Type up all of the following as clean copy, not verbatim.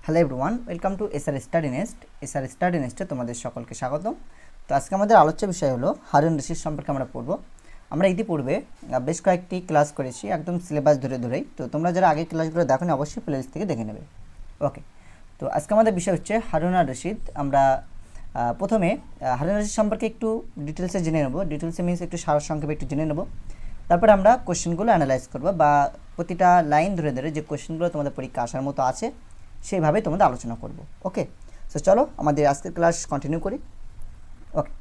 Hello everyone, welcome to SR study nest. SR study নেস্টে তোমাদের সকলকে স্বাগতম। তো আজকে আমাদের আলোচ্য বিষয় হলো হারুন রশিদ সম্পর্কে আমরা পড়ব। আমরা ইতিপূর্বে বেশ কয়েকটি ক্লাস করেছি একদম সিলেবাস ধরেই। তো তোমরা যারা আগের ক্লাসগুলো দেখোনি অবশ্যই প্লেলিস্ট থেকে দেখে নেবে। ওকে, তো আজকে আমাদের বিষয় হচ্ছে হারুন আর রশিদ। আমরা প্রথমে হারুন রশিদ সম্পর্কে একটু ডিটেলসে জেনে নেব। ডিটেলসে মিনস একটু সারসংক্ষেপে একটু জেনে নেব। তারপরে আমরা কোশ্চেনগুলো অ্যানালাইজ করব বা প্রতিটা লাইন ধরে যে কোশ্চেনগুলো তোমাদের পরীক্ষা আসার মতো আছে সেইভাবে তোমাদের আলোচনা করব। ওকে, সো চলো আমাদের আজকের ক্লাস কন্টিনিউ করি। ওকে,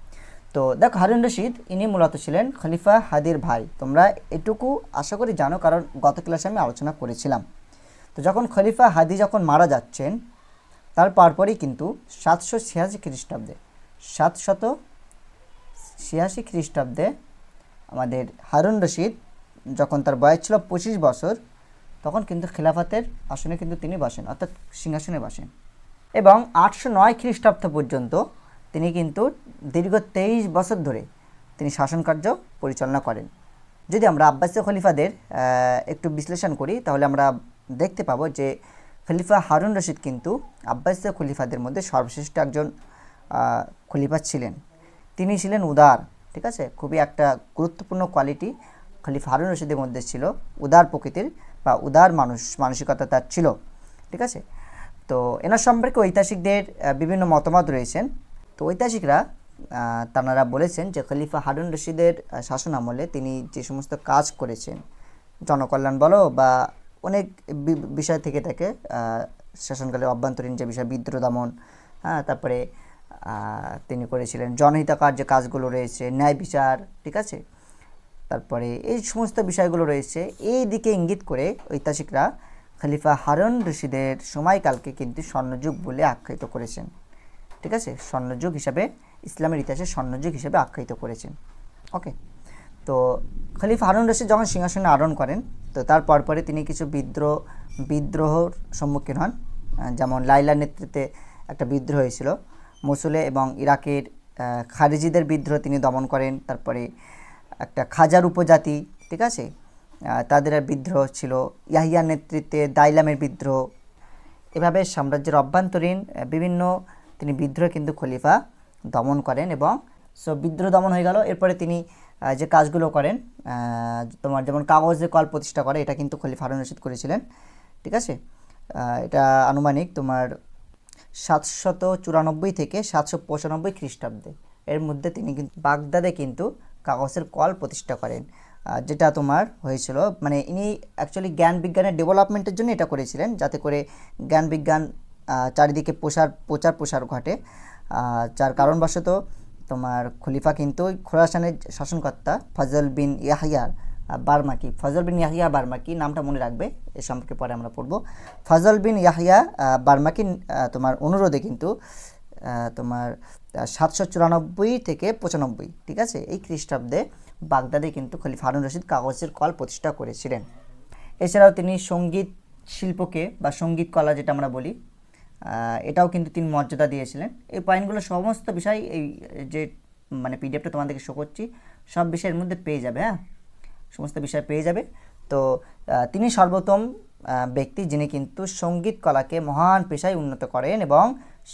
তো দেখো হারুন রশিদ ইনি মূলত ছিলেন খলিফা হাদির ভাই। তোমরা এটুকু আশা করি জানো, কারণ গত ক্লাসে আমি আলোচনা করেছিলাম। তো যখন খলিফা হাদি যখন মারা যাচ্ছেন তার পরপরই কিন্তু 786 খ্রিস্টাব্দে 786 খ্রিস্টাব্দে আমাদের হারুন রশিদ যখন তার বয়স ছিল 25 বছর, তখন কিন্তু খিলাফতের আসনে কিন্তু তিনি বসেন, অর্থাৎ সিংহাসনে বসেন। এবং 809 খ্রিস্টাব্দ পর্যন্ত তিনি কিন্তু দীর্ঘ 23 বছর ধরে তিনি শাসনকার্য পরিচালনা করেন। যদি আমরা আব্বাসীয় খলিফাদের একটু বিশ্লেষণ করি তাহলে আমরা দেখতে পাবো যে খলিফা হারুন রশিদ কিন্তু আব্বাসীয় খলিফাদের মধ্যে সর্বশ্রেষ্ঠ একজন খলিফা ছিলেন। তিনি ছিলেন উদার, ঠিক আছে, খুবই একটা গুরুত্বপূর্ণ কোয়ালিটি খলিফা হারুন রশিদের মধ্যে ছিল, উদার প্রকৃতির বা উদার মানসিকতা তার ছিল, ঠিক আছে। তো এনার সম্পর্কে ঐতিহাসিকদের বিভিন্ন মতামত রয়েছেন। তো ঐতিহাসিকরা তাঁরা বলেছেন যে খলিফা হারুন রশিদের শাসন আমলে তিনি যে সমস্ত কাজ করেছেন, জনকল্যাণ বলো বা অনেক বিষয় থেকে থাকে, শাসনকালে অভ্যন্তরীণ যে বিষয় বিদ্রোহ দমন, তারপরে তিনি করেছিলেন জনহিতকর যে কাজগুলো রয়েছে, ন্যায় বিচার, ঠিক আছে, তারপরে এই সমস্ত বিষয়গুলো রয়েছে। এই দিকে ইঙ্গিত করে ঐতিহাসিকরা খলিফা হারুন রশিদের সময়কালকে কিন্তু স্বর্ণযুগ বলে আখ্যায়িত করেছেন, ঠিক আছে, স্বর্ণযুগ হিসাবে, ইসলামের ইতিহাসে স্বর্ণযুগ হিসাবে আখ্যায়িত করেছেন। ওকে, তো খলিফা হারুন রশিদ যখন সিংহাসনে আরোহণ করেন তো তার পরপরে তিনি কিছু বিদ্রোহর সম্মুখীন হন। যেমন লাইলার নেতৃত্বে একটা বিদ্রোহ হয়েছিল মসুলে, এবং ইরাকের খারিজিদের বিদ্রোহ তিনি দমন করেন। তারপরে একটা খাজার উপজাতি, ঠিক আছে, তাদের বিদ্রোহ ছিল, ইয়াহিয়ার নেতৃত্বে দাইলামের বিদ্রোহ। এভাবে সাম্রাজ্যের অভ্যন্তরীণ বিভিন্ন তিনি বিদ্রোহ কিন্তু খলিফা দমন করেন। এবং সো বিদ্রোহ দমন হয়ে গেল, এরপরে তিনি যে কাজগুলো করেন, তোমার যেমন কাগজে কল প্রতিষ্ঠা করে, এটা কিন্তু খলিফা হারুন রশিদ করেছিলেন, ঠিক আছে। এটা আনুমানিক তোমার 794 থেকে 795 খ্রিস্টাব্দে এর মধ্যে তিনি কিন্তু বাগদাদে কিন্তু কাগজের কল প্রতিষ্ঠা করেন, যেটা তোমার হয়েছিল, মানে ইনি অ্যাকচুয়ালি জ্ঞান বিজ্ঞানের ডেভেলপমেন্টের জন্য এটা করেছিলেন, যাতে করে জ্ঞান বিজ্ঞান চারিদিকে প্রচার ঘটে। যার কারণবশত তোমার খলিফা কিন্তু খোরাসানের শাসনকর্তা ফজল বিন ইয়াহিয়া বার্মাকি নামটা মনে রাখবে, এ সম্পর্কে পরে আমরা পড়ব। ফজল বিন ইয়াহিয়া বার্মাকি তোমার অনুরোধে কিন্তু তোমার 794 থেকে 95, ঠিক আছে, এই খ্রিস্টাব্দে বাগদাদে কিন্তু খলিফা হারুন রশিদ কাগজের কল প্রতিষ্ঠা করেছিলেন। এছাড়াও তিনি সঙ্গীত শিল্পকে বা সঙ্গীত কলা যেটা আমরা বলি, এটাও কিন্তু তিনি মর্যাদা দিয়েছিলেন। এই পয়েন্টগুলো সমস্ত বিষয় এই যে মানে পিডিএফটা তোমাদেরকে শো করছি সব বিষয়ের মধ্যে পেয়ে যাবে, সমস্ত বিষয় পেয়ে যাবে। তো তিনি সর্বোত্তম ব্যক্তি যিনি কিন্তু সঙ্গীত কলাকে মহান পেশায় উন্নত করেন এবং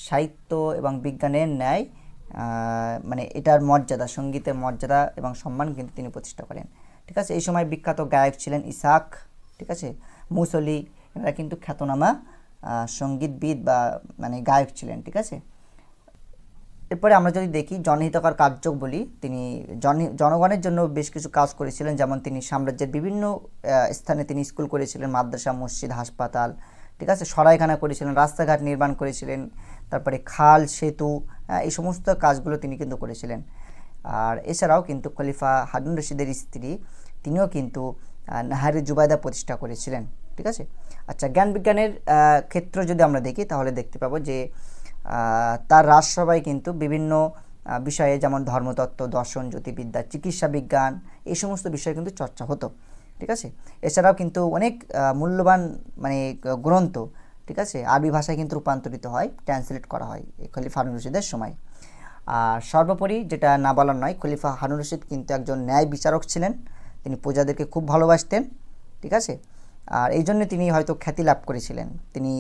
সাহিত্য এবং বিজ্ঞানের ন্যায় মানে এটার মর্যাদা, সঙ্গীতের মর্যাদা এবং সম্মান কিন্তু তিনি প্রতিষ্ঠা করেন, ঠিক আছে। এই সময় বিখ্যাত গায়ক ছিলেন ইসাক, ঠিক আছে, মুসলি, এনারা কিন্তু খ্যাতনামা সঙ্গীতবিদ বা মানে গায়ক ছিলেন, ঠিক আছে। এরপরে আমরা যদি দেখি জনহিতকর কার্য বলি, তিনি জনগণের জন্য বেশ কিছু কাজ করেছিলেন। যেমন তিনি সাম্রাজ্যের বিভিন্ন স্থানে তিনি স্কুল করেছিলেন, মাদ্রাসা, মসজিদ, হাসপাতাল, ঠিক আছে, সরাইখানা করেছিলেন, রাস্তাঘাট নির্মাণ করেছিলেন, তারপরে খাল, সেতু, এই সমস্ত কাজগুলো তিনি কিন্তু করেছিলেন। আর এছাড়াও কিন্তু খলিফা হারুন রশিদের স্ত্রী তিনিও কিন্তু নাহারে জুবাইদা প্রতিষ্ঠা করেছিলেন, ঠিক আছে। আচ্ছা, জ্ঞান বিজ্ঞানের ক্ষেত্র যদি আমরা দেখি তাহলে দেখতে পাবো যে তার রাজসভায় কিন্তু বিভিন্ন বিষয়ে যেমন ধর্মতত্ত্ব, দর্শন, জ্যোতির্বিদ্যা, চিকিৎসা বিজ্ঞান, এই সমস্ত বিষয়ে কিন্তু চর্চা হতো, ঠিক আছে। এছাড়াও কিন্তু অনেক মূল্যবান মানে গ্রন্থ, ঠিক আছে, আরবি ভাষায় কিন্তু রূপান্তরিত হয়, ট্রান্সলেট করা হয় এই খলিফা হারুন রশিদের সময়। আর সর্বোপরি যেটা না বলার নয়, খলিফা হারুন রশিদ কিন্তু একজন ন্যায় বিচারক ছিলেন, তিনি প্রজাদেরকে খুব ভালোবাসতেন, ঠিক আছে। আর এই জন্য তিনি হয়তো খ্যাতি লাভ করেছিলেন। তিনি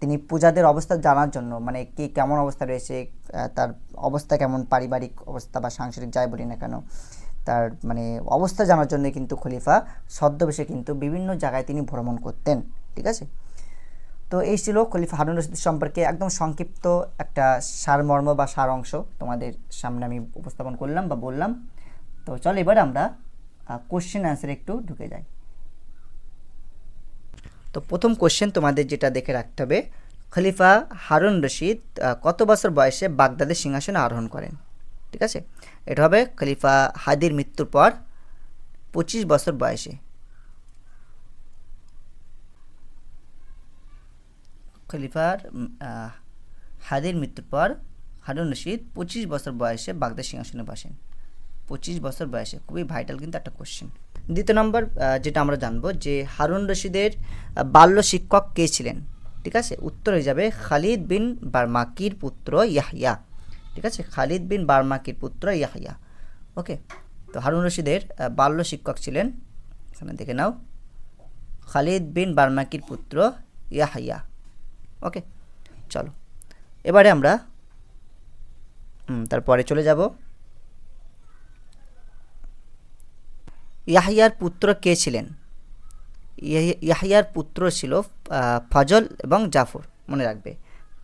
তিনি পূজাদের অবস্থা জানার জন্য, মানে কে কেমন অবস্থা রয়েছে, তার অবস্থা কেমন, পারিবারিক অবস্থা বা সাংসারিক যাই বলি না কেন, তার মানে অবস্থা জানার জন্য কিন্তু খলিফা ছদ্মবেশে কিন্তু বিভিন্ন জায়গায় তিনি ভ্রমণ করতেন। ঠিক আছে, তো এই ছিল খলিফা হারুন রশিদ সম্পর্কে একদম সংক্ষিপ্ত একটা সারমর্ম বা সার অংশ তোমাদের সামনে আমি উপস্থাপন করলাম বা বললাম। তো চলো এবার আমরা কোশ্চেন অ্যান্সারে একটু ঢুকে যাই। তো প্রথম কোশ্চেন তোমাদের যেটা দেখে রাখতে হবে, খলিফা হারুন রশিদ কত বছর বয়সে বাগদাদের সিংহাসনে আরোহণ করেন? ঠিক আছে, এটা হবে খলিফা হাদির মৃত্যুর পর 25 বছর বয়সে। খলিফার হাদির মৃত্যুর পর হারুন রশিদ 25 বছর বয়সে বাগদাদ সিংহাসনে বসেন। 25 বছর বয়সে, খুবই ভাইটাল কিন্তু একটা কোশ্চেন। দ্বিতীয় নম্বর যেটা আমরা জানবো যে হারুন রশিদের বাল্য শিক্ষক কে ছিলেন? ঠিক আছে, উত্তর হয়ে যাবে খালিদ বিন বারমাকির পুত্র ইয়াহইয়া। ঠিক আছে, খালিদ বিন বারমাকির পুত্র ইয়াহইয়া। ওকে, তো হারুন রশিদের বাল্য শিক্ষক ছিলেন, এখানে দেখে নাও, খালিদ বিন বারমাকির পুত্র ইয়াহইয়া। ওকে, চলো এবারে আমরা তারপরে চলে যাব। ইয়াহইয়ার পুত্র কে ছিলেন? ইয়াহইয়ার পুত্র ছিল ফজল এবং জাফর, মনে রাখবে,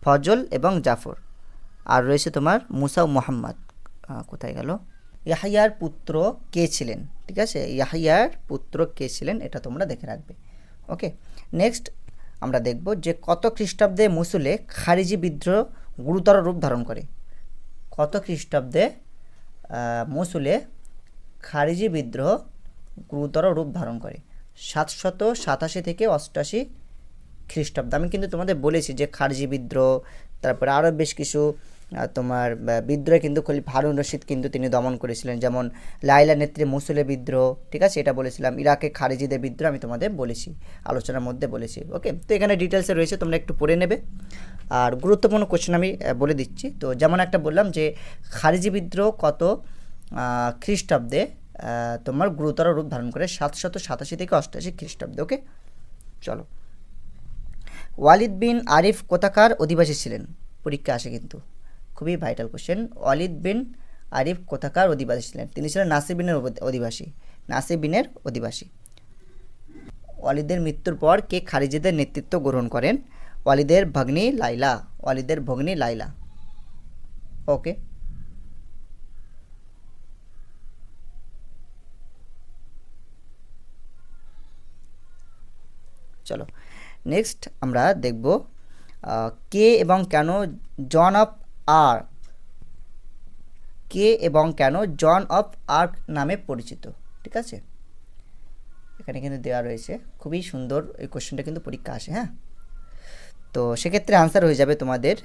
ফজল এবং জাফর। আর রয়েছে তোমার মুসা ও মুহাম্মদ। কোথায় গেল? ইয়াহইয়ার পুত্র কে ছিলেন? ঠিক আছে, ইয়াহইয়ার পুত্র কে ছিলেন এটা তোমরা দেখে রাখবে। ওকে, নেক্সট আমরা দেখব যে কত খ্রিস্টাব্দে মসুলে খারিজি বিদ্রোহ গুরুতর রূপ ধারণ করে? কত খ্রিস্টাব্দে মসুলে খারিজি বিদ্রোহ গুরুতর রূপ ধারণ করে? 787 থেকে 88 খ্রিস্টাব্দ। আমি কিন্তু তোমাদের বলেছি যে খারিজি বিদ্রোহ, তারপরে আরও বেশ কিছু তোমার বিদ্রোহ কিন্তু খলিফা হারুন রশিদ কিন্তু তিনি দমন করেছিলেন, যেমন লাইলা নেত্রী মসুলে বিদ্রোহ। ঠিক আছে, এটা বলেছিলাম। ইরাকে খারিজিদের বিদ্রোহ আমি তোমাদের বলেছি, আলোচনার মধ্যে বলেছি। ওকে, তো এখানে ডিটেলসে রয়েছে, তোমরা একটু পড়ে নেবে। আর গুরুত্বপূর্ণ কোশ্চেন আমি বলে দিচ্ছি। তো যেমন একটা বললাম যে খারিজি বিদ্রোহ কত খ্রিস্টাব্দে তোমার গুরুতর রূপ ধারণ করে? 787 থেকে 88 খ্রিস্টাব্দে। ওকে, চলো। ওয়ালিদ বিন আরিফ কোথাকার অধিবাসী ছিলেন? পরীক্ষা আসে কিন্তু, খুবই ভাইটাল কোশ্চেন। ওয়ালিদ বিন আরিফ কোথাকার অধিবাসী ছিলেন? তিনি ছিলেন নাসির বিনের অধিবাসী। নাসির বিনের অধিবাসী। ওয়ালিদের মৃত্যুর পর কে খারিজিদের নেতৃত্ব গ্রহণ করেন? ওয়ালিদের ভগ্নী লাইলা। ওয়ালিদের ভগ্নী লাইলা। ওকে, চলো নেক্সট আমরা দেখব কে এবং কেন জন অফ আর্ক, কে এবং কেন জন অফ আর্ক নামে পরিচিত? ঠিক আছে, এখানে কিন্তু দেওয়া রয়েছে, খুবই সুন্দর এই কোশ্চেনটা কিন্তু পরীক্ষা আসে। হ্যাঁ, তো সেক্ষেত্রে আনসার হয়ে যাবে তোমাদের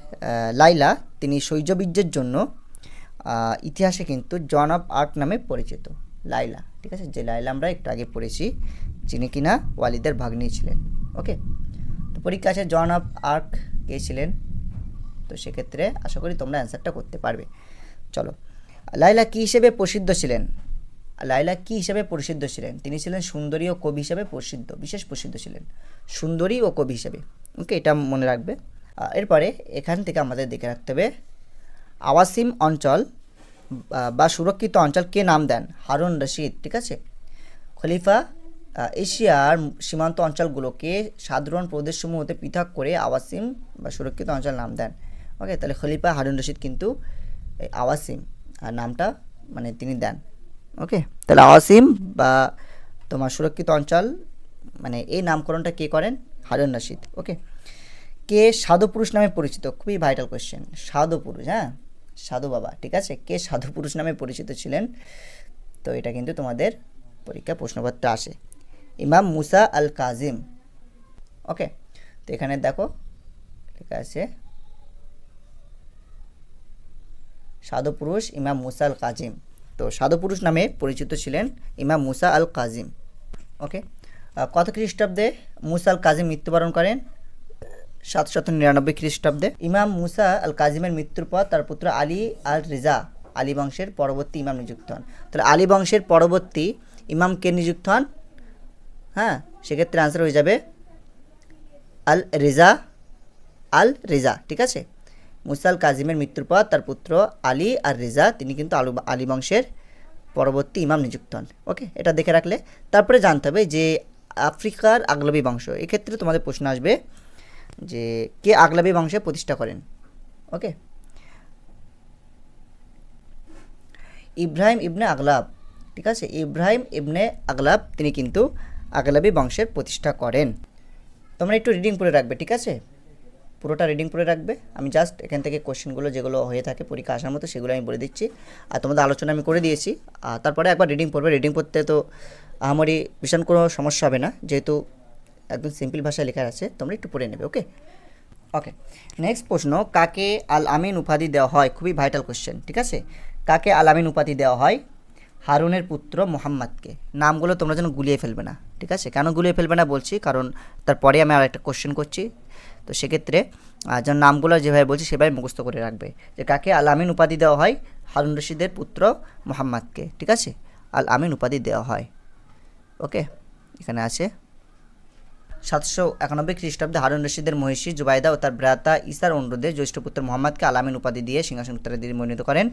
লাইলা। তিনি শৌর্যবীর্যের জন্য ইতিহাসে কিন্তু জন অফ আর্ক নামে পরিচিত, লাইলা। ঠিক আছে, যে লাইলা আমরা একটু আগে পড়েছি, যিনি কিনা ওয়ালিদের ভাগ্নি ছিলেন। ওকে, তো পরীক্ষা আছে জন অফ আর্ক কে ছিলেন? তো সেক্ষেত্রে আশা করি তোমরা অ্যান্সারটা করতে পারবে। চলো, লাইলা কী হিসেবে প্রসিদ্ধ ছিলেন? লাইলা কী হিসেবে প্রসিদ্ধ ছিলেন? তিনি ছিলেন সুন্দরী ও কবি হিসেবে প্রসিদ্ধ, বিশেষ প্রসিদ্ধ ছিলেন সুন্দরী ও কবি হিসেবে। ওকে, এটা মনে রাখবে। এরপরে এখান থেকে আমাদের দেখে রাখতে হবে আওয়াসিম অঞ্চল বা সুরক্ষিত অঞ্চল কে নাম দেন? হারুন রশিদ। ঠিক আছে, খলিফা এশিয়ার সীমান্ত অঞ্চলগুলোকে সাধারণ প্রদেশসমূহ হতে পৃথক করে আওয়াসিম বা সুরক্ষিত অঞ্চল নাম দেন। ওকে, তাহলে খলিফা হারুন রশিদ কিন্তু আওয়াসিম নামটা মানে তিনি দেন। ওকে, তাহলে আওয়াসিম বা তোমার সুরক্ষিত অঞ্চল মানে এই নামকরণটা কে করেন? হারুন রশিদ। ওকে, কে সাধু পুরুষ নামে পরিচিত? খুবই ভাইটাল কোয়েশ্চেন, সাধু পুরুষ। হ্যাঁ, সাধু বাবা। ঠিক আছে, কে সাধু পুরুষ নামে পরিচিত ছিলেন? তো এটা কিন্তু তোমাদের পরীক্ষা প্রশ্নপত্রে আসে, ইমাম মুসা আল কাজিম। ওকে, তো এখানে দেখো লেখা আছে সাধু পুরুষ ইমাম মুসা আল কাজিম। তো সাধু পুরুষ নামে পরিচিত ছিলেন ইমাম মুসা আল কাজিম। ওকে, কত খ্রিস্টাব্দে মুসা আল কাজিম মৃত্যুবরণ করেন? 799 খ্রিস্টাব্দে। ইমাম মুসা আল কাজিমের মৃত্যুর পর তার পুত্র আলী আল রিজা আলী বংশের পরবর্তী ইমাম নিযুক্ত হন। তাহলে আলী বংশের পরবর্তী ইমাম কে নিযুক্ত হন? হ্যাঁ, সেক্ষেত্রে আনসার হয়ে যাবে আল রিজা আল রেজা, ঠিক আছে। মুসা আল কাজিমের মৃত্যুর পর তার পুত্র আলী আর রেজা তিনি কিন্তু আলী বংশের পরবর্তী ইমাম নিযুক্ত হন। ওকে, এটা দেখে রাখলে তারপরে জানতে হবে যে আফ্রিকার আগলবী বংশ, এক্ষেত্রে তোমাদের প্রশ্ন আসবে যে কে আগলবী বংশে প্রতিষ্ঠা করেন। ওকে, ইব্রাহিম ইবনে আগলাব, ঠিক আছে, ইব্রাহিম ইবনে আগলাব তিনি কিন্তু আগলাবী বংশের প্রতিষ্ঠা করেন। তোমরা একটু রিডিং পড়ে রাখবে, ঠিক আছে, পুরোটা রিডিং পড়ে রাখবে। আমি জাস্ট এখান থেকে কোশ্চেনগুলো যেগুলো হয়ে থাকে পরীক্ষা আসার মতো সেগুলো আমি বলে দিচ্ছি, আর তোমাদের আলোচনা আমি করে দিয়েছি। আর তারপরে একবার রিডিং পড়বে। রিডিং পড়তে তো আমারই ভীষণ কোনো সমস্যা হবে না, যেহেতু একদম সিম্পল ভাষায় লেখা আছে, তোমরা একটু পড়ে নেবে। ওকে ওকে, নেক্সট প্রশ্ন, কাকে আল আমিন উপাধি দেওয়া হয়? খুবই ভাইটাল কোশ্চেন, ঠিক আছে। কাকে আল আমিন উপাধি দেওয়া হয়? হারুনের পুত্র মোহাম্মদকে। নামগুলো তোমরা যেন গুলিয়ে ফেলবে না, ঠিক আছে। কেন গুলিয়ে ফেলবে না বলছি, কারণ তারপরে আমি আর একটা কোশ্চেন করছি, তো সেক্ষেত্রে যেন নামগুলো যেভাবে বলছি সেভাবে মুখস্থ করে রাখবে, যে কাকে আল আমিন উপাধি দেওয়া হয়? হারুন রশিদের পুত্র মোহাম্মদকে, ঠিক আছে, আল আমিন উপাধি দেওয়া হয়। ওকে, এখানে আছে 791 খ্রিস্টাব্দে হারুন রশিদের মহিষী জুবাইদা ও তার ভ্রাতা ইসার অনুরোধে জ্যৈষ্ঠ পুত্র মোহাম্মদকে আল আমিন উপাধি দিয়ে সিংহাসন উত্তরাধিকারী মনোনীত করেন।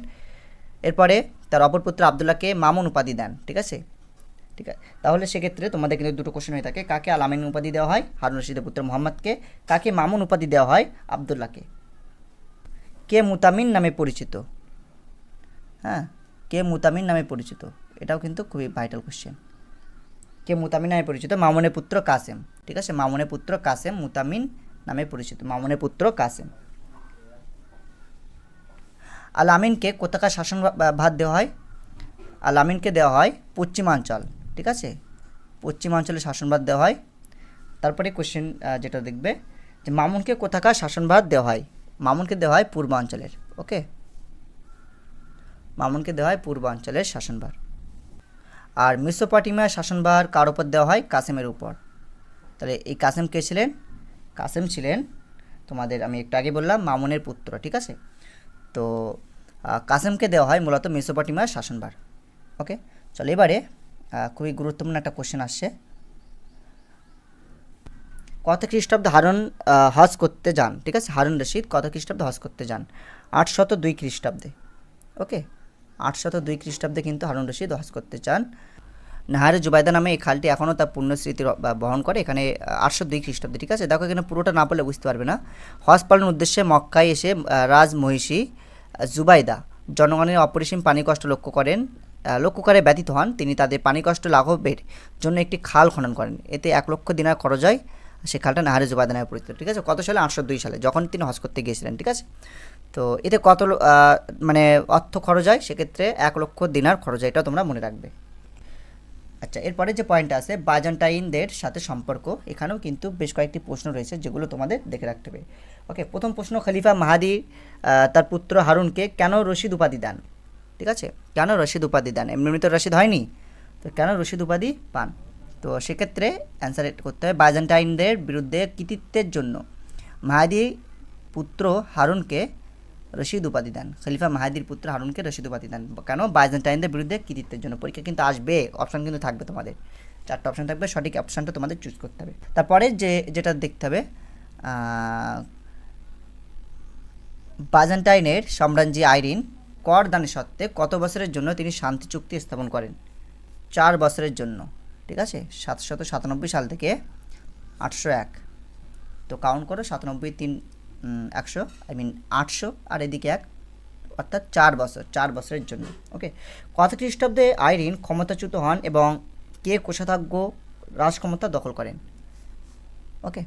এরপরে তার অপর পুত্র আবদুল্লাহকে মামুন উপাধি দেন, ঠিক আছে। ঠিক আছে, তাহলে সেক্ষেত্রে তোমাদের কিন্তু দুটো কোশ্চেন হয়ে থাকে, কাকে আল আমিন উপাধি দেওয়া হয়? হারুন রশিদের পুত্র মোহাম্মদকে। কাকে মামুন উপাধি দেওয়া হয়? আবদুল্লাহকে। কে মুতামিন নামে পরিচিত? হ্যাঁ, কে মুতামিন নামে পরিচিত, এটাও কিন্তু খুবই ভাইটাল কোশ্চেন। কে মুতামিন নামে পরিচিত? মামুনের পুত্র কাসেম, ঠিক আছে, মামুনের পুত্র কাসেম মুতামিন নামে পরিচিত, মামুনের পুত্র কাসেম। আল আমিনকে কোথাকার শাসন ভার দেওয়া হয়? আল আমিনকে দেওয়া হয় পশ্চিমাঞ্চল, ঠিক আছে, পশ্চিমাঞ্চলে শাসনভার দেওয়া হয়। তারপরে কোশ্চেন যেটা দেখবে যে মামুনকে কোথাকার শাসনভার দেওয়া হয়? মামুনকে দেওয়া হয় পূর্বাঞ্চলের। ওকে, মামুনকে দেওয়া হয় পূর্বাঞ্চলের শাসনভার। আর মেসোপটেমিয়ার শাসনভার কার উপর দেওয়া হয়? কাসেমের উপর। তাহলে এই কাসেম কে ছিলেন? কাসেম ছিলেন তোমাদের, আমি একটু আগে বললাম, মামুনের পুত্র, ঠিক আছে। তো কাসেমকে দেওয়া হয় মূলত মেসোপটেমিয়ার শাসনভার। ওকে, চলো এবারে খুবই গুরুত্বপূর্ণ একটা কোশ্চেন আসছে। কত খ্রিস্টাব্দে হারুন হজ করতে যান? ঠিক আছে, হারুন রশিদ কত খ্রিস্টাব্দে হজ করতে যান? 802 খ্রিস্টাব্দে। ওকে, 802 খ্রিস্টাব্দে কিন্তু হারুন রশিদ হজ করতে চান। নাহারে জুবাইদা নামে এই খালটি এখনও তার পুণ্যস্মৃতি বহন করে, এখানে 802 খ্রিস্টাব্দে, ঠিক আছে। দেখো এখানে পুরোটা না পড়লে বুঝতে পারবে না। হজ পালনের উদ্দেশ্যে মক্কায় এসে রাজ মহিষী জুবাইদা জনগণের অপরিসীম পানি কষ্ট লক্ষ্য করে ব্যতীত হন। তিনি তাদের পানি কষ্ট লাঘবের জন্য একটি খাল খনন করেন, এতে 1 লক্ষ দিনার খরচ হয়। সেই খালটা নাহারে জুবাইদা নামে পরিচিত, ঠিক আছে। কত সালে? 802 সালে, যখন তিনি হজ করতে গিয়েছিলেন, ঠিক আছে। তো এতে কত মানে অর্থ খরচ হয়? সেক্ষেত্রে 1 লক্ষ দিনার খরচ হয়, এটা তোমরা মনে রাখবে। আচ্ছা, এরপরে যে পয়েন্ট আছে বাইজেন্টাইনদের সাথে সম্পর্ক, এখানেও কিন্তু বেশ কয়েকটি প্রশ্ন রয়েছে যেগুলো তোমাদের দেখে রাখতে হবে। ওকে, প্রথম প্রশ্ন, খলিফা মাহাদি তার পুত্র হারুনকে কেন রশিদ উপাধি দেন? ঠিক আছে, কেন রশিদ উপাধি দেন? এমনি তো রশিদ হয়নি, তো কেন রশিদ উপাধি পান? তো সেক্ষেত্রে অ্যান্সার করতে হবে বাইজেন্টাইনদের বিরুদ্ধে কৃতিত্বের জন্য মাহাদি পুত্র হারুনকে রশিদ উপাধি দেন। খলিফা মাহাদির পুত্র হারুনকে রশিদ উপাধি দেন কেন? বাইজেন্টাইনদের বিরুদ্ধে কৃতিত্বের জন্য। পরীক্ষা কিন্তু আসবে, অপশান কিন্তু থাকবে তোমাদের, 4টা অপশান থাকবে, সঠিক অপশানটা তোমাদের চুজ করতে হবে। তারপরে যেটা দেখতে হবে, বাইজেন্টাইনের সম্রাজ্ঞী আইরিন কর দানের সত্ত্বে কত বছরের জন্য তিনি শান্তি চুক্তি স্থাপন করেন? 4 বছরের জন্য, ঠিক আছে, 797 সাল থেকে 801। তো কাউন্ট করো, 97 3 100, 800 আর এদিকে 1, অর্থাৎ 4 বছর, 4 বছরের জন্য। ওকে, কত খ্রিস্টাব্দে আইরিন ক্ষমতাচ্যুত হন এবং কে কোষাধ্যক্ষ রাজক্ষমতা দখল করেন? ওকে,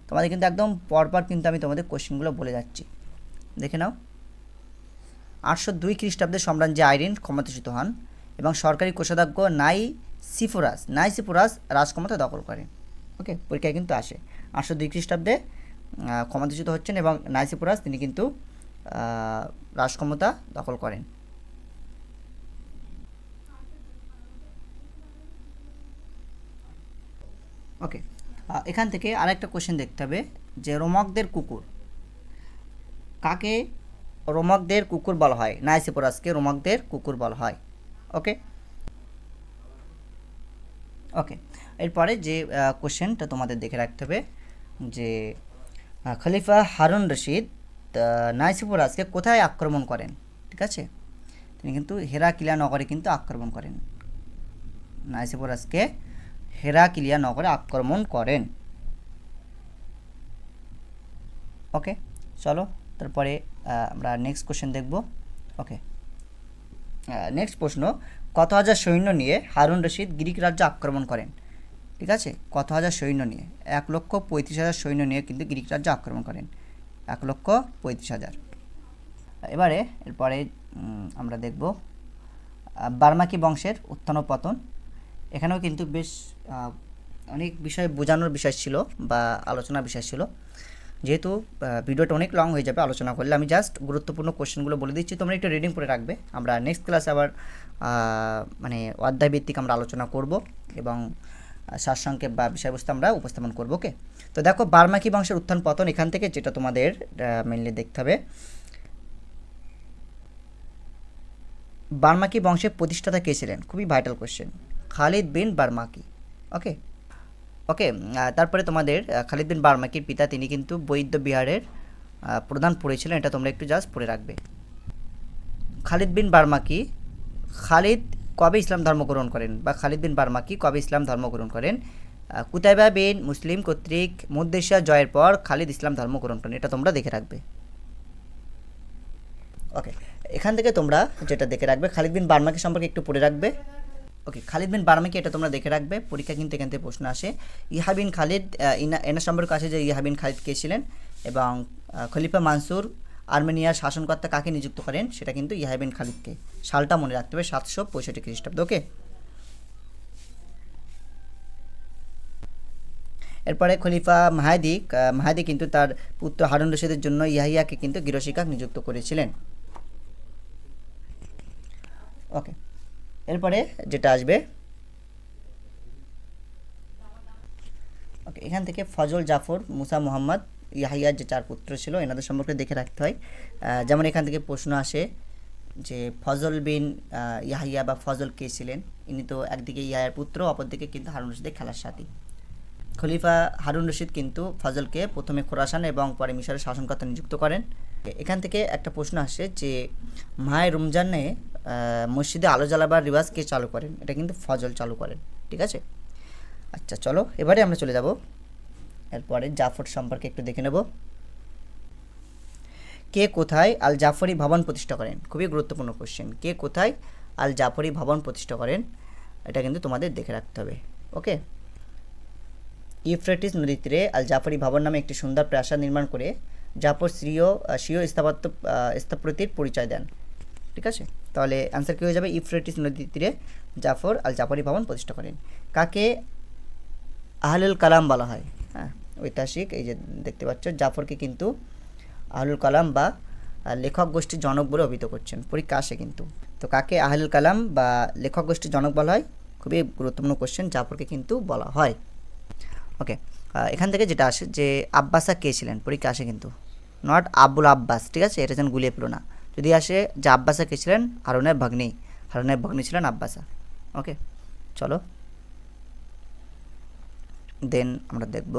তোমাদের কিন্তু একদম পরপর কিন্তু আমি তোমাদের কোশ্চেনগুলো বলে যাচ্ছি, দেখে নাও। 802 খ্রিস্টাব্দে সম্রাজ্ঞী আইরিন ক্ষমতাচ্যুত হন এবং সরকারি কোষাধ্যক্ষ নাইসিফোরাস রাজক্ষমতা দখল করেন। ওকে, পরীক্ষায় কিন্তু আসে 802 খ্রিস্টাব্দে ক্ষমতাচ্যুত হচ্ছেন এবং নাইসিফোরাস তিনি কিন্তু রাজক্ষমতা দখল করেন। ওকে, এখান থেকে আরেকটা কোশ্চেন দেখতে হবে যে রোমকদের কুকুর, কাকে রোমকদের কুকুর বলা হয়? নাইসিফোরাসকে রোমকদের কুকুর বলা হয়। ওকে ওকে, এরপরে যে কোশ্চেনটা তোমাদের দেখে রাখতে হবে যে খলিফা হারুন রশিদ নাইসিফুরাজকে কোথায় আক্রমণ করেন? ঠিক আছে, তিনি কিন্তু হেরাকিলিয়া নগরে কিন্তু আক্রমণ করেন। নাইসিফুরাজকে হেরাকিলিয়া নগরে আক্রমণ করেন। ওকে, চলো তারপরে আমরা নেক্সট কোশ্চেন দেখব। ওকে, নেক্সট প্রশ্ন, কত হাজার সৈন্য নিয়ে হারুন রশিদ গ্রিক রাজ্য আক্রমণ করেন? ঠিক আছে, কত হাজার সৈন্য নিয়ে? 1,35,000 সৈন্য নিয়ে কিন্তু গ্রিক রাজ্য আক্রমণ করেন, 1,35,000। এরপরে আমরা দেখব বার্মাকি বংশের উত্থান ও পতন। এখানেও কিন্তু বেশ অনেক বিষয় বোঝানোর বিষয় ছিল বা আলোচনার বিষয় ছিল। যেহেতু ভিডিওটা অনেক লং হয়ে যাবে আলোচনা করলে, আমি জাস্ট গুরুত্বপূর্ণ কোশ্চেনগুলো বলে দিচ্ছি, তোমরা একটু রিডিং করে রাখবে। আমরা নেক্সট ক্লাসে আবার মানে অধ্যায়ভিত্তিক আমরা আলোচনা করব এবং সারসংক্ষেপ বা বিষয়বস্তু আমরা উপস্থাপন করব। ওকে, তো দেখো বার্মাকি বংশের উত্থান পতন, এখান থেকে যেটা তোমাদের মেনলি দেখতে হবে, বার্মাকি বংশের প্রতিষ্ঠাতা কে ছিলেন? খুবই ভাইটাল কোশ্চেন, খালিদ বিন বার্মাকি। ওকে ওকে তারপরে তোমাদের খালিদ বিন বার্মাকির পিতা, তিনি কিন্তু বৌদ্ধ বিহারের প্রধান পড়েছিলেন, এটা তোমরা একটু জাস্ট পড়ে রাখবে। খালিদ বিন বার্মাকি, খালিদ কবে ইসলাম ধর্ম গ্রহণ করেন বা খালিদ বিন বার্মাকি কবে ইসলাম ধর্ম গ্রহণ করেন? কুতাইবা বিন মুসলিম কর্তৃক মধ্য এশিয়া জয়ের পর খালিদ ইসলাম ধর্ম গ্রহণ করেন, এটা তোমরা দেখে রাখবে। ওকে, এখান থেকে তোমরা যেটা দেখে রাখবে, খালিদ বিন বার্মাকি সম্পর্কে একটু পড়ে রাখবে। ওকে, খালিদ বিন বার্মাকি এটা তোমরা দেখে রাখবে, পরীক্ষা কিন্তু এখান থেকে প্রশ্ন আসে। ইহা বিন খালিদ, এনার সম্পর্কে আসে যে ইহা বিন খালিদ কে ছিলেন, এবং খলিফা মানসুর আর্মেনিয়ার শাসনকর্তা কাকে নিযুক্ত করেন, সেটা কিন্তু ইহা বিন খালিদকে। সালটা মনে রাখতে হবে, 765 খ্রিস্টাব্দ। ওকে, এরপরে খলিফা মাহাদি কিন্তু তার পুত্র হারুন রশিদের জন্য ইয়াহিয়াকে কিন্তু গৃহশিক্ষক নিযুক্ত করেছিলেন। ওকে, এরপরে যেটা আসবে, ওকে, এখান থেকে ফজল, জাফর, মুসা, মোহাম্মদ, ইয়াহিয়ার যে 4 পুত্র ছিল, এনাদের সম্পর্কে দেখে রাখতে হয়। যেমন এখান থেকে প্রশ্ন আসে যে ফজল বিন ইয়াহিয়া বা ফজল কে ছিলেন? ইনি তো একদিকে ইয়াহিয়ার পুত্র, অপরদিকে কিন্তু হারুন রশিদের খেলার সাথী। খলিফা হারুন রশিদ কিন্তু ফজলকে প্রথমে খোরাসান এবং পরে মিশরের শাসনকর্তা নিযুক্ত করেন। এখান থেকে একটা প্রশ্ন আসে যে মাহে রমজানে মসজিদে আলো জ্বালাবার রিওয়াজ কে চালু করেন? এটা কিন্তু ফজল চালু করেন। ঠিক আছে, আচ্ছা চলো এবারে আমরা চলে যাব এরপরে জাফর সম্পর্কে একটু দেখে নেব। কে কোথায় আল জাফরি ভবন প্রতিষ্ঠা করেন? খুবই গুরুত্বপূর্ণ কোশ্চেন, কে কোথায় আল জাফরি ভবন প্রতিষ্ঠা করেন, এটা কিন্তু তোমাদের দেখে রাখতে হবে। ওকে, ইউফ্রেটিস নদীর তীরে আল জাফরি ভবন নামে একটি সুন্দর প্রাসাদ নির্মাণ করে জাফর স্বীয় স্থাপত্যের পরিচয় দেন। ঠিক আছে, তাহলে অ্যান্সার কী হয়ে যাবে? ইউফ্রেটিস নদীর তীরে জাফর আল জাফরি ভবন প্রতিষ্ঠা করেন। কাকে আহলুল কালাম বলা হয়? হ্যাঁ, ঐতিহাসিক, এই যে দেখতে পাচ্ছ জাফরকে কিন্তু আহলুল কালাম বা লেখক গোষ্ঠীর জনক বলে অভিহিত করছেন, পরীক্ষা আসে কিন্তু। তো কাকে আহলুল কালাম বা লেখক গোষ্ঠীর জনক বলা হয়? খুবই গুরুত্বপূর্ণ কোশ্চেন, জাফরকে কিন্তু বলা হয়। ওকে, এখান থেকে যেটা আসে যে আব্বাসা কে ছিলেন, পরীক্ষা আসে কিন্তু, নট আবুল আব্বাস। ঠিক আছে, এটা যেন গুলিয়ে পেলো না। যদি আসে যে আব্বাসা কে ছিলেন, হারুনের ভাগ্নি ছিলেন আব্বাসা। ওকে, চলো দেন আমরা দেখব।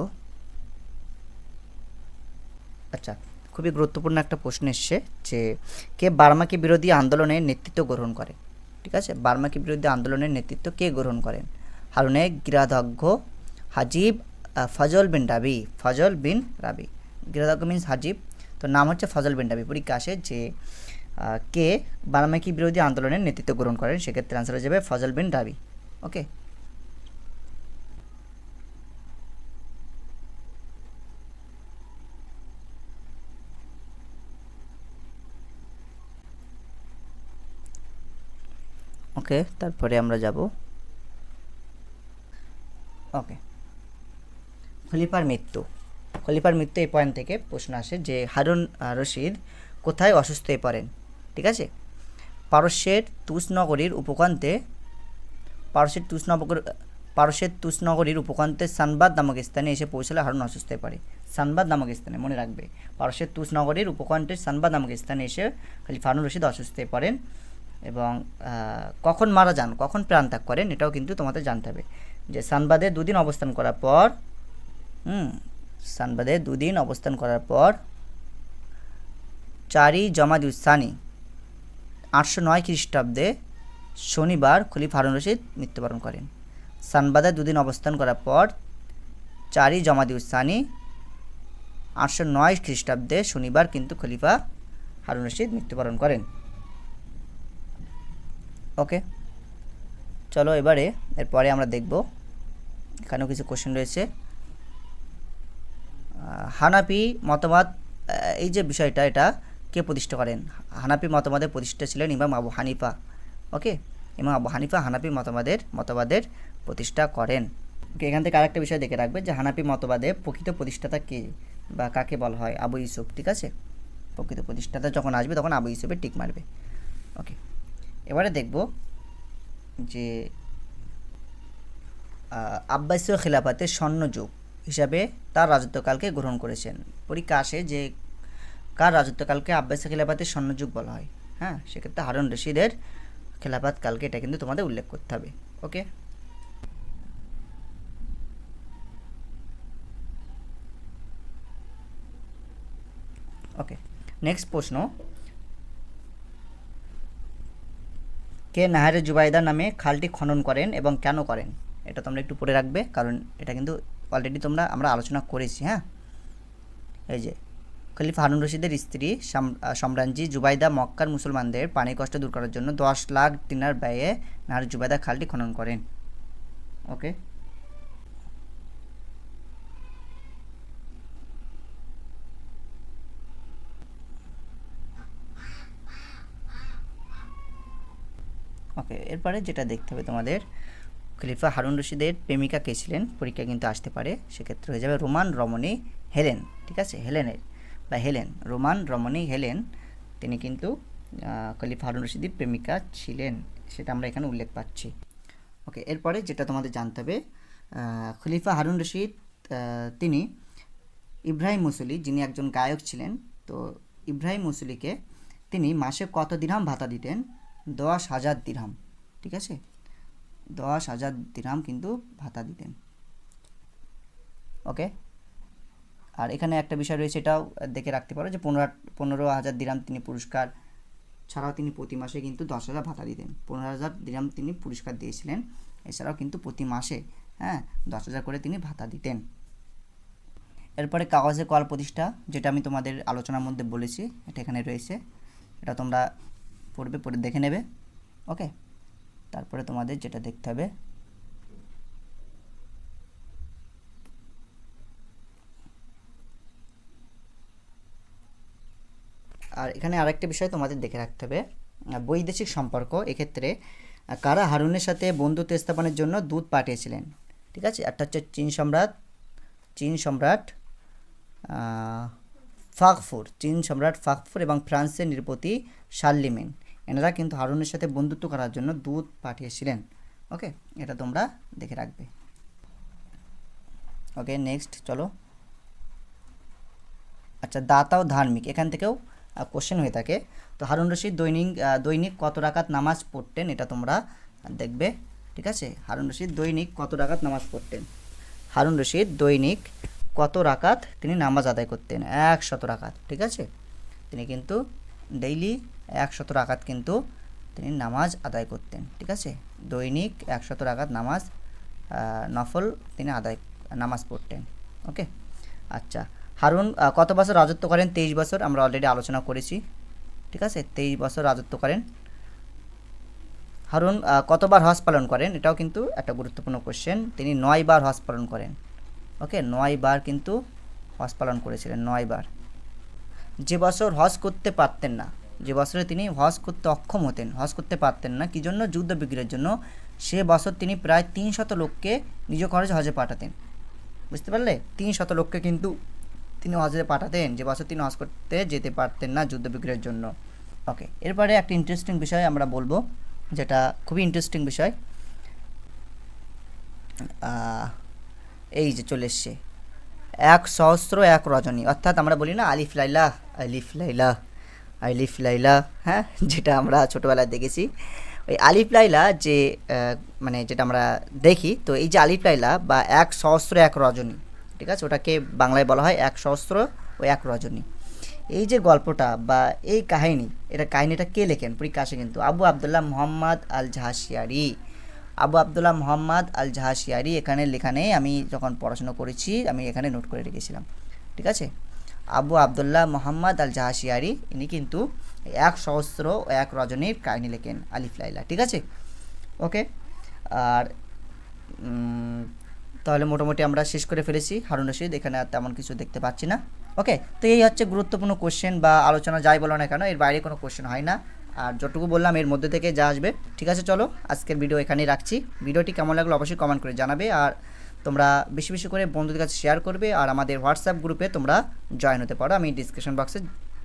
আচ্ছা, খুবই গুরুত্বপূর্ণ একটা প্রশ্ন এসছে যে কে বার্মাকি বিরোধী আন্দোলনের নেতৃত্ব গ্রহণ করে? ঠিক আছে, বার্মাকি বিরোধী আন্দোলনের নেতৃত্ব কে গ্রহণ করেন? হারুনের গিরাধ্যক্ষ হাজিব ফজল বিন রাবি। গিরাধ্যক্ষ মিনস হাজিব, তো নাম হচ্ছে ফজল বিন রাবি। পরীক্ষা আসে যে কে বার্মাকি বিরোধী আন্দোলনের নেতৃত্ব গ্রহণ করেন, সেক্ষেত্রে আনসার হয়ে যাবে ফজল বিন রাবি। ওকে, ওকে, তারপরে আমরা যাব। ওকে, খলিফার মৃত্যু এই পয়েন্ট থেকে প্রশ্ন আসে যে হারুন রশিদ কোথায় অসুস্থ হয়ে পড়েন? ঠিক আছে, পারস্যের তুস নগরীর উপকণ্ঠে সানবাদ নামক স্থানে এসে পৌঁছলে হারুন অসুস্থ হয়ে পড়ে। সানবাদ নামক স্থানে, মনে রাখবে, পারস্যের তুস নগরীর উপকণ্ঠে সানবাদ নামক স্থানে এসে খলিফা হারুন রশিদ অসুস্থ হয়ে পড়েন। এবং কখন মারা যান, কখন প্রাণ ত্যাগ করেন, এটাও কিন্তু তোমাদের জানতে হবে। যে সানবাদে 2 দিন অবস্থান করার পর সানবাদে দুদিন অবস্থান করার পর 4ই জমাদিউস সানি 809 খ্রিস্টাব্দে শনিবার খলিফা হারুন রশিদ মৃত্যুবরণ করেন। সানবাদে দুদিন অবস্থান করার পর 4ই জমাদিউস সানি 809 খ্রিস্টাব্দে শনিবার কিন্তু খলিফা হারুন রশিদ মৃত্যুবরণ করেন। ওকে, চলো এবারে এরপরে আমরা দেখব, এখানেও কিছু কোশ্চেন রয়েছে। হানাফি মতবাদ, এই যে বিষয়টা, এটা কে প্রতিষ্ঠা করেন? হানাফি মতবাদের প্রতিষ্ঠা ছিলেন ইমাম আবু হানিফা। ওকে, ইমাম আবু হানিফা হানাফি মতবাদের প্রতিষ্ঠা করেন। ওকে, এখান থেকে আরেকটা বিষয় দেখে রাখবে যে হানাফি মতবাদের প্রকৃত প্রতিষ্ঠাতা কে বা কাকে বলা হয়? আবু ইউসুফ। ঠিক আছে, প্রকৃত প্রতিষ্ঠাতা যখন আসবে তখন আবু ইউসুফের টিক মারবে। ওকে, এবারে দেখব যে আব্বাসীয় খিলাফতের স্বর্ণযুগ হিসাবে তার রাজত্বকালকে গ্রহণ করেছেন। পরীক্ষা আসে যে কার রাজত্বকালকে আব্বাসীয় খিলাফতের স্বর্ণযুগ বলা হয়। হ্যাঁ, সেক্ষেত্রে হারুন রশিদের খেলাফত কালকে এটা কিন্তু তোমাদের উল্লেখ করতে হবে। ওকে, ওকে, নেক্সট প্রশ্ন, কে নাহারে জুবাইদা নামে খালটি খনন করেন এবং কেন করেন? এটা তোমরা একটু পড়ে রাখবে, কারণ এটা কিন্তু অলরেডি আমরা আলোচনা করেছি। হ্যাঁ, এই যে খলিফা হারুন রশিদের স্ত্রী সম্রাঞ্জি জুবাইদা মক্কার মুসলমানদের পানি কষ্ট দূর করার জন্য 10 লাখ দিনার ব্যয়ে নাহারে জুবাইদা খালটি খনন করেন। ওকে, ওকে, এরপরে যেটা দেখতে হবে তোমাদের, খলিফা হারুন রশিদের প্রেমিকা কে ছিলেন? পরীক্ষা কিন্তু আসতে পারে, সেক্ষেত্রে হয়ে যাবে রোমান রমণী হেলেন। ঠিক আছে, রোমান রমণী হেলেন, তিনি কিন্তু খলিফা হারুন রশিদের প্রেমিকা ছিলেন, সেটা আমরা এখানে উল্লেখ পাচ্ছি। ওকে, এরপরে যেটা তোমাদের জানতে হবে, খলিফা হারুন রশিদ তিনি ইব্রাহিম মুসলি, যিনি একজন গায়ক ছিলেন, তো ইব্রাহিম মুসলিকে তিনি মাসে কত দিরহাম ভাতা দিতেন? 10,000 দিরহাম। ঠিক আছে, 10,000 দিরহাম কিন্তু ভাতা দিতেন। ওকে, আর এখানে একটা বিষয় রয়েছে, এটাও দেখে রাখতে পারো যে 15,000 দিরহাম তিনি পুরস্কার ছাড়াও তিনি প্রতি মাসে কিন্তু 10,000 ভাতা দিতেন। 15,000 দিরহাম তিনি পুরস্কার দিয়েছিলেন, এছাড়াও কিন্তু প্রতি মাসে 10,000 করে তিনি ভাতা দিতেন। এরপরে কাগজে কল প্রতিষ্ঠা, যেটা আমি তোমাদের আলোচনার মধ্যে বলেছি, এটা এখানে রয়েছে, এটা তোমরা পড়ে দেখে নেবে। ওকে, তারপরে তোমাদের যেটা দেখতে হবে, আর এখানে আরেকটা বিষয় তোমাদের দেখে রাখতে হবে, বৈদেশিক সম্পর্ক। এক্ষেত্রে কারা হারুনের সাথে বন্ধুত্ব স্থাপনের জন্য দূত পাঠিয়েছিলেন? ঠিক আছে, একটা হচ্ছে চীন সম্রাট ফাকফুর এবং ফ্রান্সের নৃপতি শার্লিমেন, এনারা কিন্তু হারুনের সাথে বন্ধুত্ব করার জন্য দূত পাঠিয়েছিলেন। ওকে, এটা তোমরা দেখে রাখবে। ওকে, নেক্সট চলো। আচ্ছা, দাতা ও ধার্মিক, এখান থেকেও কোশ্চেন হয়ে থাকে। তো হারুন রশিদ দৈনিক কত রাকাত নামাজ পড়তেন? এটা তোমরা দেখবে। ঠিক আছে, হারুন রশিদ দৈনিক কত রাকাত নামাজ পড়তেন? হারুন রশিদ দৈনিক কত রাকাত তিনি নামাজ আদায় করতেন? 100 রাকাত। ঠিক আছে, তিনি কিন্তু ডেইলি 100 রাকাত কিন্তু তিনি নামাজ আদায় করতেন। ঠিক আছে, দৈনিক 100 রাকাত নামাজ নফল তিনি নামাজ পড়তেন। ওকে, আচ্ছা, হারুন কত বছর রাজত্ব করেন? 23 বছর, আমরা অলরেডি আলোচনা করেছি। ঠিক আছে, 23 বছর রাজত্ব করেন। হারুন কতবার হজ পালন করেন? এটাও কিন্তু একটা গুরুত্বপূর্ণ কোশ্চেন। তিনি 9 বার হজ পালন করেন। ওকে, 9 বার কিন্তু হজ পালন করেছিলেন, 9 বার। যে বছর হজ করতে পারতেন না, যে বছরে তিনি হজ করতে অক্ষম হতেন, হজ করতে পারতেন না, কী জন্য? যুদ্ধ বিগ্রহের জন্য, সে বছর তিনি প্রায় 300 লোককে নিজ খরচে হজে পাঠাতেন। বুঝতে পারলে? 300 লোককে কিন্তু তিনি হজে পাঠাতেন, যে বছর তিনি হজ করতে যেতে পারতেন না যুদ্ধ বিগ্রহের জন্য। ওকে, এরপরে একটা ইন্টারেস্টিং বিষয় আমরা বলবো, যেটা খুবই ইন্টারেস্টিং বিষয়। এই যে চলে এসছে 1 সহস্র 1 রজনী, অর্থাৎ আমরা বলি না আলিফ লাইলা আলিফ লাইলা আলিফ লাইলা, হ্যাঁ, যেটা আমরা ছোটোবেলায় দেখেছি, ওই আলিফ লাইলা যে মানে যেটা আমরা দেখি, তো এই যে আলিফ লাইলা বা 1 সহস্র 1 রজনী, ঠিক আছে, ওটাকে বাংলায় বলা হয় এক সহস্র ও এক রজনী। এই যে গল্পটা বা এই কাহিনীটা কে লেখেন পরীক্ষা আসে কিন্তু আবু আবদুল্লাহ মোহাম্মদ আল জাহাশিয়ারি। আবু আবদুল্লাহ মোহাম্মদ আল জাহাশিয়ারি এখানে লেখা নেই, আমি যখন পড়াশোনা করেছি আমি এখানে নোট করে রেখেছিলাম। ঠিক আছে, আবু আবদুল্লাহ মোহাম্মদ আল জাহাশিয়ারি ইনি কিন্তু এক সহস্র ও এক রজনীর কাহিনী লেখেন আলিফ লাইলা। ঠিক আছে, ওকে। আর তাহলে মোটামুটি আমরা শেষ করে ফেলেছি হারুন রশিদ, এখানে আর তেমন কিছু দেখতে পাচ্ছি না। ওকে, তো এই হচ্ছে গুরুত্বপূর্ণ কোশ্চেন বা আলোচনা যাই বলো না কেন, এর বাইরে কোনো কোশ্চেন হয় না। আর যতটুকু বললাম এর মধ্যে থেকে যা আসবে। ঠিক আছে, চলো আজকের ভিডিও এখানেই রাখছি। ভিডিওটি কেমন লাগলো অবশ্যই কমেন্ট করে জানাবে, আর তোমরা বেশি বেশি করে বন্ধুদের কাছে শেয়ার করবে, আর আমাদের হোয়াটসঅ্যাপ গ্রুপে তোমরা জয়েন হতে পারো, আমি ডিসক্রিপশন বক্সে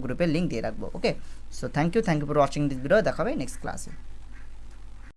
গ্রুপের লিঙ্ক দিয়ে রাখবো। Okay, so thank you for watching this video, দেখা হবে নেক্সট ক্লাসে।